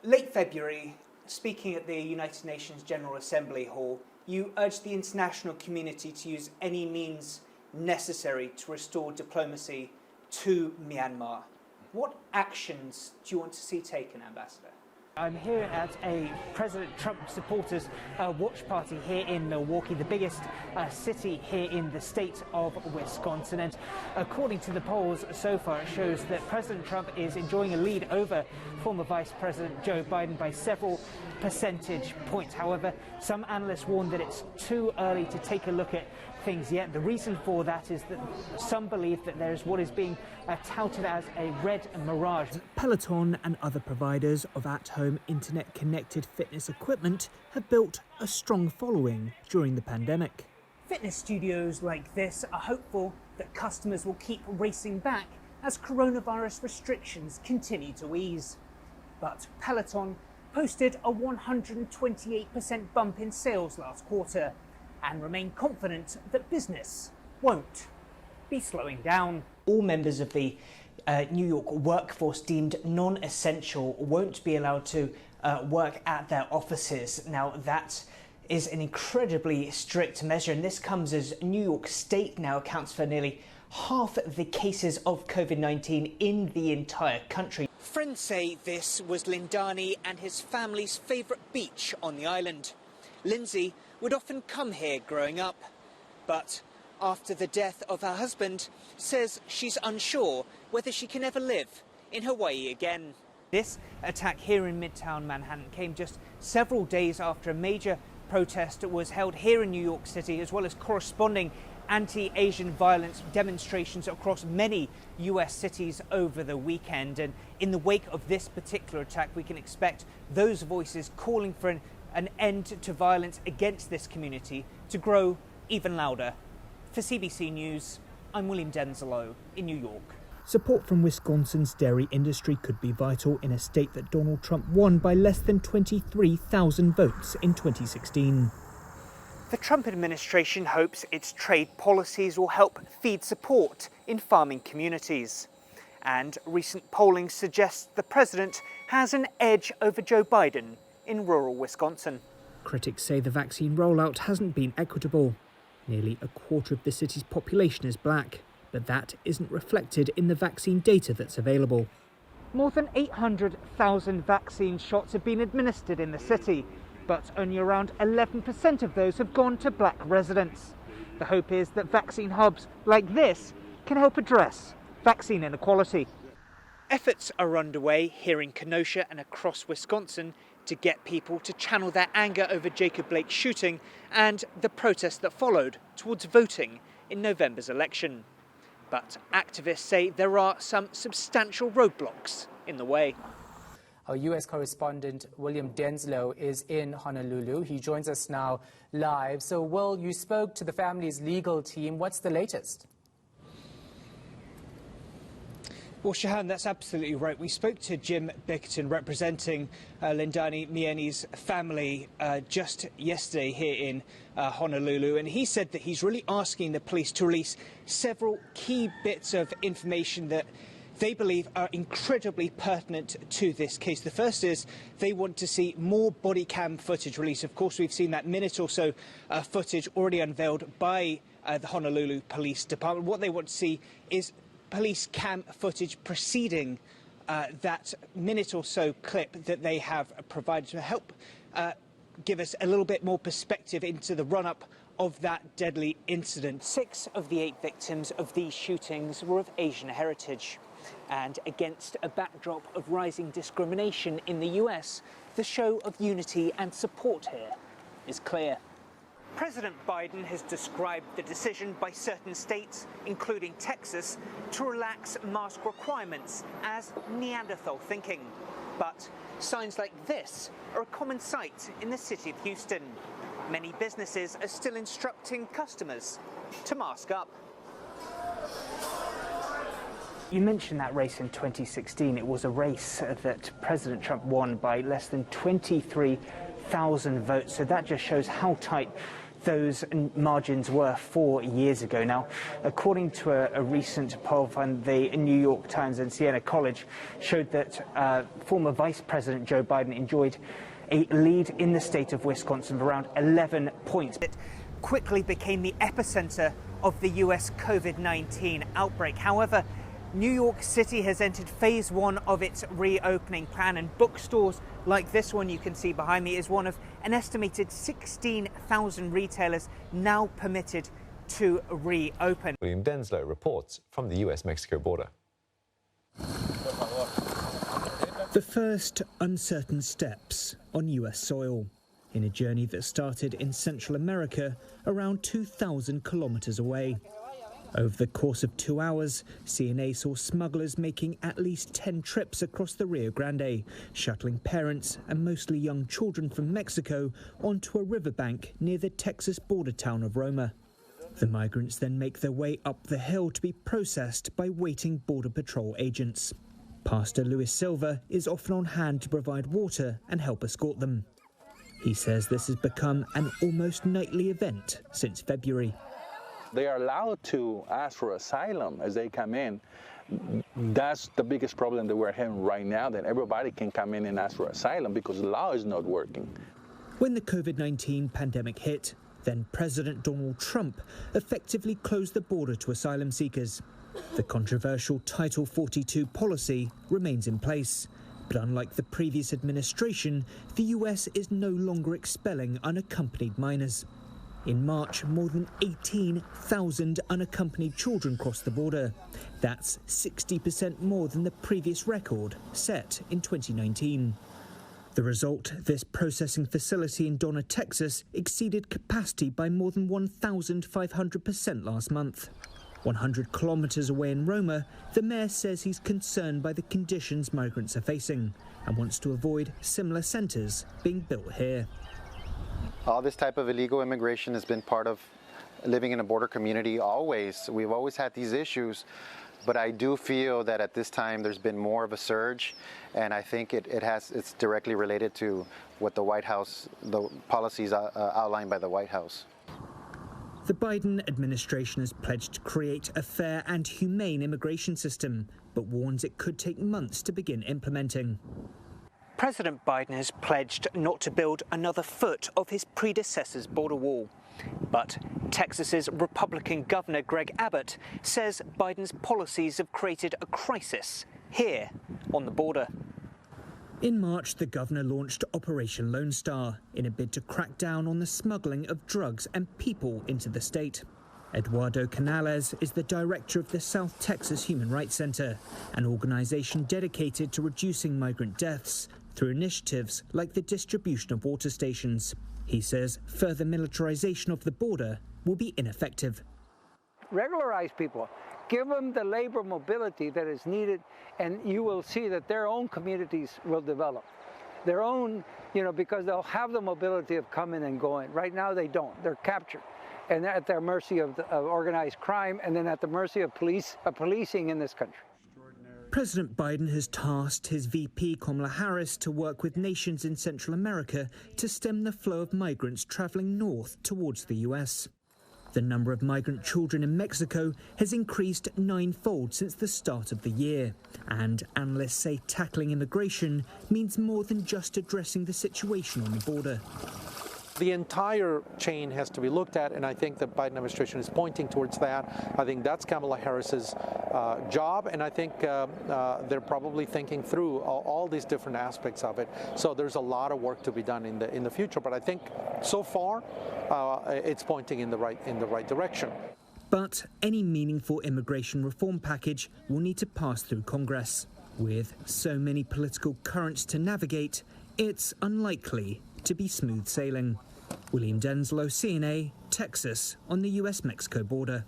Late February, speaking at the United Nations General Assembly Hall, you urged the international community to use any means necessary to restore diplomacy to Myanmar. What actions do you want to see taken, Ambassador? I'm here at a President Trump supporters watch party here in Milwaukee, the biggest city here in the state of Wisconsin. And according to the polls so far, it shows that President Trump is enjoying a lead over former Vice President Joe Biden by several percentage points. However, some analysts warn that it's too early to take a look at things yet. The reason for that is that some believe that there is what is being touted as a red mirage. Peloton and other providers of at-home internet-connected fitness equipment have built a strong following during the pandemic. Fitness studios like this are hopeful that customers will keep racing back as coronavirus restrictions continue to ease. But Peloton posted a 128% bump in sales last quarter and remain confident that business won't be slowing down. All members of the New York workforce deemed non-essential won't be allowed to work at their offices. Now, that is an incredibly strict measure, and this comes as New York State now accounts for nearly half the cases of COVID-19 in the entire country. Friends say this was Lindani and his family's favourite beach on the island. Lindsay would often come here growing up, but after the death of her husband, says she's unsure whether she can ever live in Hawaii again. This attack here in Midtown Manhattan came just several days after a major protest was held here in New York City, as well as corresponding anti-Asian violence demonstrations across many US cities over the weekend. And in the wake of this particular attack, we can expect those voices calling for an end to violence against this community to grow even louder. For CBC News, I'm William Denselow in New York. Support from Wisconsin's dairy industry could be vital in a state that Donald Trump won by less than 23,000 votes in 2016. The Trump administration hopes its trade policies will help feed support in farming communities. And recent polling suggests the president has an edge over Joe Biden in rural Wisconsin. Critics say the vaccine rollout hasn't been equitable. Nearly a quarter of the city's population is black, but that isn't reflected in the vaccine data that's available. More than 800,000 vaccine shots have been administered in the city, but only around 11% of those have gone to black residents. The hope is that vaccine hubs like this can help address vaccine inequality. Efforts are underway here in Kenosha and across Wisconsin to get people to channel their anger over Jacob Blake's shooting and the protest that followed towards voting in November's election. But activists say there are some substantial roadblocks in the way. Our U.S. correspondent William Denselow is in Honolulu. He joins us now live. So, Will, you spoke to the family's legal team. What's the latest? Well, Shahan, that's absolutely right. We spoke to Jim Bickerton, representing Lindani Mieni's family just yesterday here in Honolulu, and he said that he's really asking the police to release several key bits of information that they believe are incredibly pertinent to this case. The first is they want to see more body cam footage released. Of course, we've seen that minute or so footage already unveiled by the Honolulu Police Department. What they want to see is police cam footage preceding that minute or so clip that they have provided to help give us a little bit more perspective into the run-up of that deadly incident. 6 of the 8 victims of these shootings were of Asian heritage. And against a backdrop of rising discrimination in the US, the show of unity and support here is clear. President Biden has described the decision by certain states, including Texas, to relax mask requirements as Neanderthal thinking. But signs like this are a common sight in the city of Houston. Many businesses are still instructing customers to mask up. You mentioned that race in 2016. It was a race that President Trump won by less than 23,000 votes. So that just shows how tight those margins were 4 years ago. Now, according to a recent poll from the New York Times and Siena College, showed that former Vice President Joe Biden enjoyed a lead in the state of Wisconsin of around 11 points. It quickly became the epicenter of the US COVID-19 outbreak. However, New York City has entered phase 1 of its reopening plan, and bookstores like this one you can see behind me is one of an estimated 16,000 retailers now permitted to reopen. William Denselow reports from the US-Mexico border. The first uncertain steps on US soil in a journey that started in Central America around 2,000 kilometers away. Over the course of 2 hours, CNA saw smugglers making at least 10 trips across the Rio Grande, shuttling parents and mostly young children from Mexico onto a riverbank near the Texas border town of Roma. The migrants then make their way up the hill to be processed by waiting Border Patrol agents. Pastor Luis Silva is often on hand to provide water and help escort them. He says this has become an almost nightly event since February. They are allowed to ask for asylum as they come in. That's the biggest problem that we're having right now, that everybody can come in and ask for asylum because the law is not working. When the COVID-19 pandemic hit, then President Donald Trump effectively closed the border to asylum seekers. The controversial Title 42 policy remains in place. But unlike the previous administration, the US is no longer expelling unaccompanied minors. In March, more than 18,000 unaccompanied children crossed the border. That's 60% more than the previous record set in 2019. The result, this processing facility in Donna, Texas, exceeded capacity by more than 1,500% last month. 100 kilometers away in Roma, the mayor says he's concerned by the conditions migrants are facing and wants to avoid similar centers being built here. All this type of illegal immigration has been part of living in a border community always. We've always had these issues, but I do feel that at this time there's been more of a surge, and I think it's directly related to what the White House, the policies outlined by the White House. The Biden administration has pledged to create a fair and humane immigration system, but warns it could take months to begin implementing. President Biden has pledged not to build another foot of his predecessor's border wall. But Texas's Republican Governor Greg Abbott says Biden's policies have created a crisis here on the border. In March, the governor launched Operation Lone Star in a bid to crack down on the smuggling of drugs and people into the state. Eduardo Canales is the director of the South Texas Human Rights Center, an organization dedicated to reducing migrant deaths through initiatives like the distribution of water stations. He says further militarization of the border will be ineffective. Regularize people. Give them the labor mobility that is needed, and you will see that their own communities will develop. Their own, because they'll have the mobility of coming and going. Right now they don't. They're captured and at their mercy of organized crime, and then at the mercy of policing in this country. President Biden has tasked his VP Kamala Harris to work with nations in Central America to stem the flow of migrants traveling north towards the US. The number of migrant children in Mexico has increased 9-fold since the start of the year. And analysts say tackling immigration means more than just addressing the situation on the border. The entire chain has to be looked at, and I think the Biden administration is pointing towards that. I think that's Kamala Harris's job, and I think they're probably thinking through all these different aspects of it. So there's a lot of work to be done in the future, but I think so far it's pointing in the right direction. But any meaningful immigration reform package will need to pass through Congress. With so many political currents to navigate, it's unlikely to be smooth sailing. William Denselow, CNA, Texas, on the US-Mexico border.